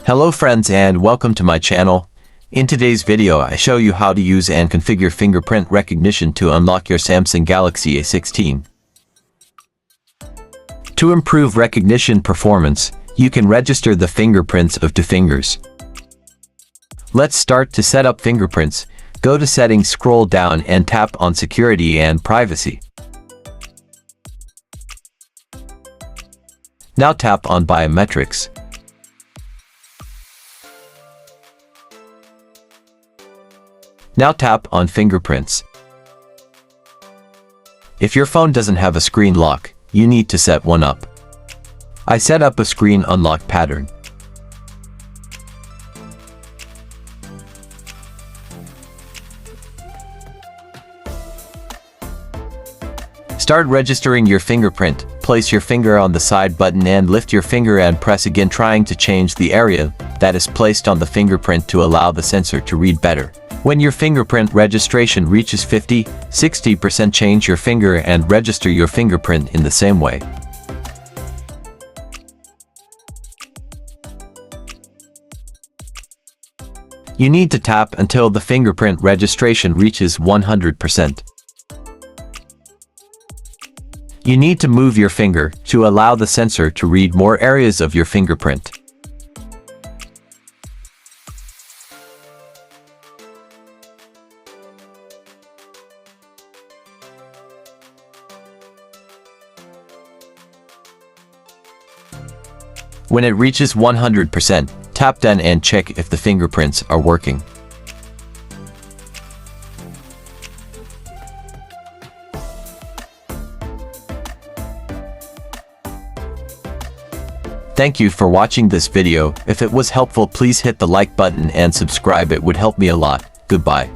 Hello friends and welcome to my channel. In today's video I show you how to use and configure fingerprint recognition to unlock your Samsung Galaxy A16. To improve recognition performance, you can register the fingerprints of two fingers. Let's start. To set up fingerprints, go to Settings, scroll down and tap on Security and Privacy. Now tap on Biometrics. Now tap on Fingerprints. If your phone doesn't have a screen lock, you need to set one up. I set up a screen unlock pattern. Start registering your fingerprint. Place your finger on the side button and lift your finger and press again, trying to change the area that is placed on the fingerprint to allow the sensor to read better. When your fingerprint registration reaches 50-60%, change your finger and register your fingerprint in the same way. You need to tap until the fingerprint registration reaches 100%. You need to move your finger to allow the sensor to read more areas of your fingerprint. When it reaches 100%, tap Done and check if the fingerprints are working. Thank you for watching this video. If it was helpful, please hit the like button and subscribe. It would help me a lot. Goodbye.